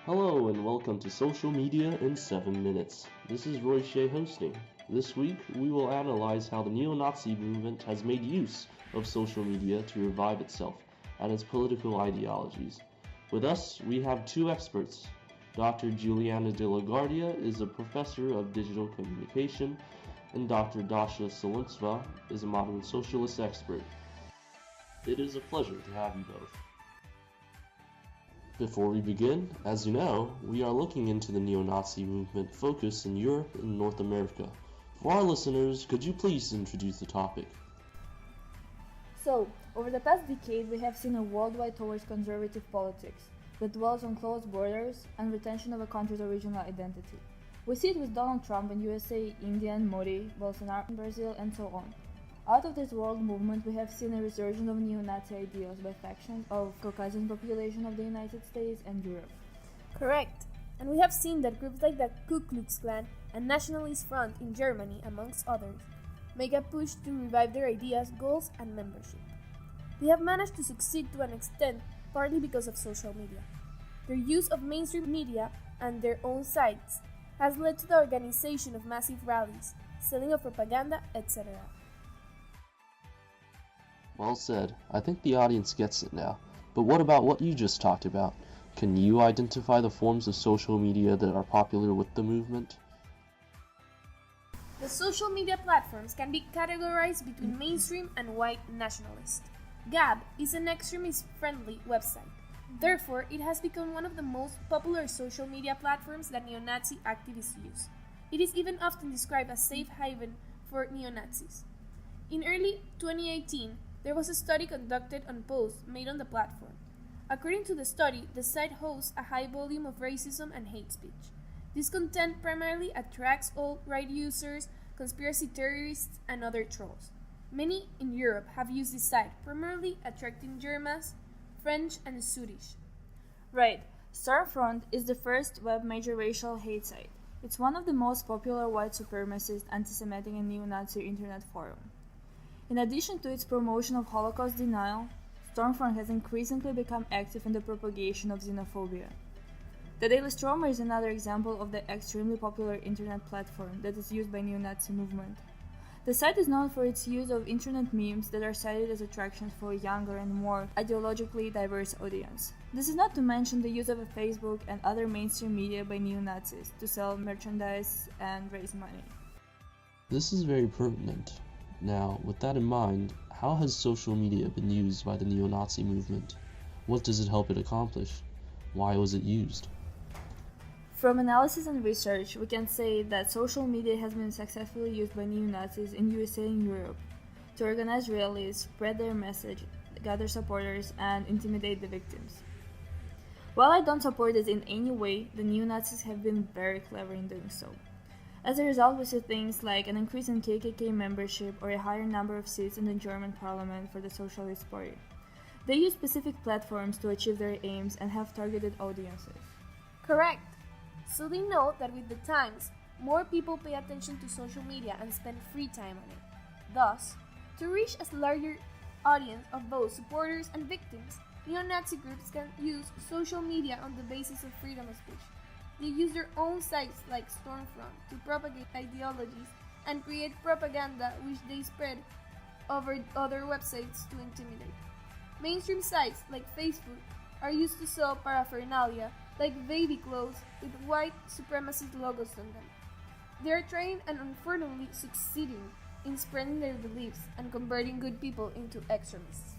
Hello and welcome to Social Media in 7 Minutes. This is Roy Shea hosting. This week, we will analyze how the NeoNazi movement has made use of social media to revive itself and its political ideologies. With us, we have two experts. Dr. Juliana de la Guardia is a professor of digital communication, and Dr. Dasha Solintseva is a modern socialist expert. It is a pleasure to have you both. Before we begin, as you know, we are looking into the neo-Nazi movement focus in Europe and North America. For our listeners, could you please introduce the topic? So, over the past decade, we have seen a worldwide towards conservative politics that dwells on closed borders and retention of a country's original identity. We see it with Donald Trump in USA, India and Modi, Bolsonaro in Brazil, and so on. Out of this world movement, we have seen a resurgence of neo-Nazi ideals by factions of Caucasian population of the United States and Europe. Correct. And we have seen that groups like the Ku Klux Klan and Nationalist Front in Germany, amongst others, make a push to revive their ideas, goals, and membership. They have managed to succeed to an extent partly because of social media. Their use of mainstream media and their own sites has led to the organization of massive rallies, selling of propaganda, etc. Well said. I think the audience gets it now. But what about what you just talked about? Can you identify the forms of social media that are popular with the movement? The social media platforms can be categorized between mainstream and white nationalist. Gab is an extremist-friendly website. Therefore, it has become one of the most popular social media platforms that neo-Nazi activists use. It is even often described as safe haven for neo-Nazis. In early 2018, there was a study conducted on posts made on the platform. According to the study, the site hosts a high volume of racism and hate speech. This content primarily attracts alt-right users, conspiracy theorists, and other trolls. Many in Europe have used this site, primarily attracting Germans, French, and Swedish. Right. Stormfront is the first web major racial hate site. It's one of the most popular white supremacist, anti-Semitic, and neo-Nazi internet forum. In addition to its promotion of Holocaust denial, Stormfront has increasingly become active in the propagation of xenophobia. The Daily Stormer is another example of the extremely popular internet platform that is used by neo-Nazi movement. The site is known for its use of internet memes that are cited as attractions for a younger and more ideologically diverse audience. This is not to mention the use of Facebook and other mainstream media by neo-Nazis to sell merchandise and raise money. This is very pertinent. Now, with that in mind, how has social media been used by the neo-Nazi movement? What does it help it accomplish? Why was it used? From analysis and research, we can say that social media has been successfully used by neo-Nazis in USA and Europe to organize rallies, spread their message, gather supporters, and intimidate the victims. While I don't support this in any way, the neo-Nazis have been very clever in doing so. As a result, we see things like an increase in KKK membership or a higher number of seats in the German parliament for the Socialist Party. They use specific platforms to achieve their aims and have targeted audiences. Correct. So they know that with the times, more people pay attention to social media and spend free time on it. Thus, to reach a larger audience of both supporters and victims, neo-Nazi groups can use social media on the basis of freedom of speech. They use their own sites like Stormfront to propagate ideologies and create propaganda which they spread over other websites to intimidate. Mainstream sites like Facebook are used to sell paraphernalia like baby clothes with white supremacist logos on them. They are trying and unfortunately succeeding in spreading their beliefs and converting good people into extremists.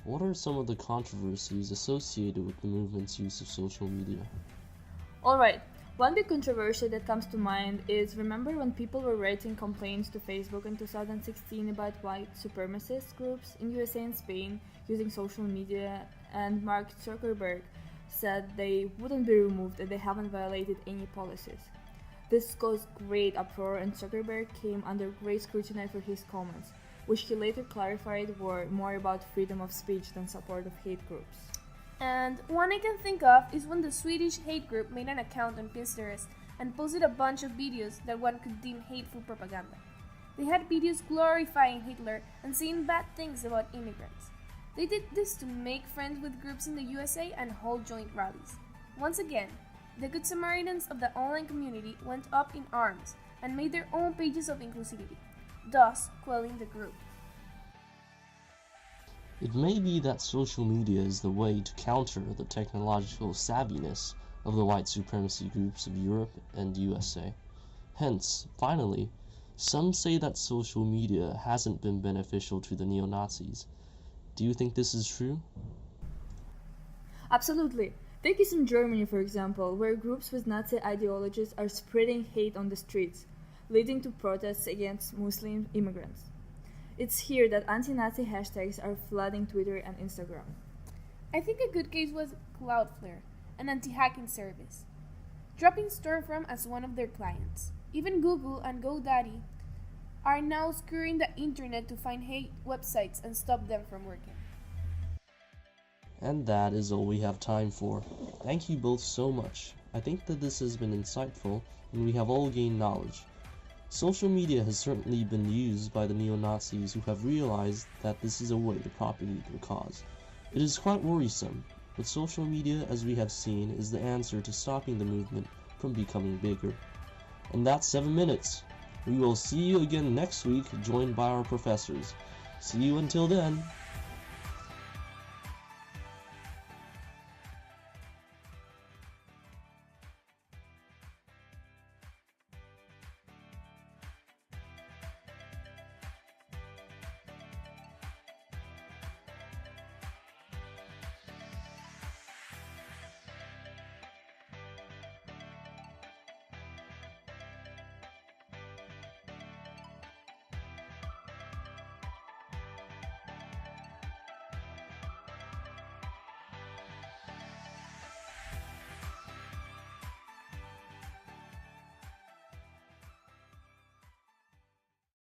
What are some of the controversies associated with the movement's use of social media? Alright, one big controversy that comes to mind is, remember when people were writing complaints to Facebook in 2016 about white supremacist groups in USA and Spain using social media, and Mark Zuckerberg said they wouldn't be removed and they haven't violated any policies. This caused great uproar and Zuckerberg came under great scrutiny for his comments, which he later clarified were more about freedom of speech than support of hate groups. And one I can think of is when the Swedish hate group made an account on Pinterest and posted a bunch of videos that one could deem hateful propaganda. They had videos glorifying Hitler and saying bad things about immigrants. They did this to make friends with groups in the USA and hold joint rallies. Once again, the Good Samaritans of the online community went up in arms and made their own pages of inclusivity, thus quelling the group. It may be that social media is the way to counter the technological savviness of the white supremacy groups of Europe and USA. Hence, finally, some say that social media hasn't been beneficial to the neo-Nazis. Do you think this is true? Absolutely. Take it in Germany, for example, where groups with Nazi ideologies are spreading hate on the streets, leading to protests against Muslim immigrants. It's here that anti-Nazi hashtags are flooding Twitter and Instagram. I think a good case was Cloudflare, an anti-hacking service, dropping Storefront as one of their clients. Even Google and GoDaddy are now scouring the internet to find hate websites and stop them from working. And that is all we have time for. Thank you both so much. I think that this has been insightful and we have all gained knowledge. Social media has certainly been used by the neo-Nazis who have realized that this is a way to propagate their cause. It is quite worrisome, but social media, as we have seen, is the answer to stopping the movement from becoming bigger. And that's 7 minutes. We will see you again next week, joined by our professors. See you until then.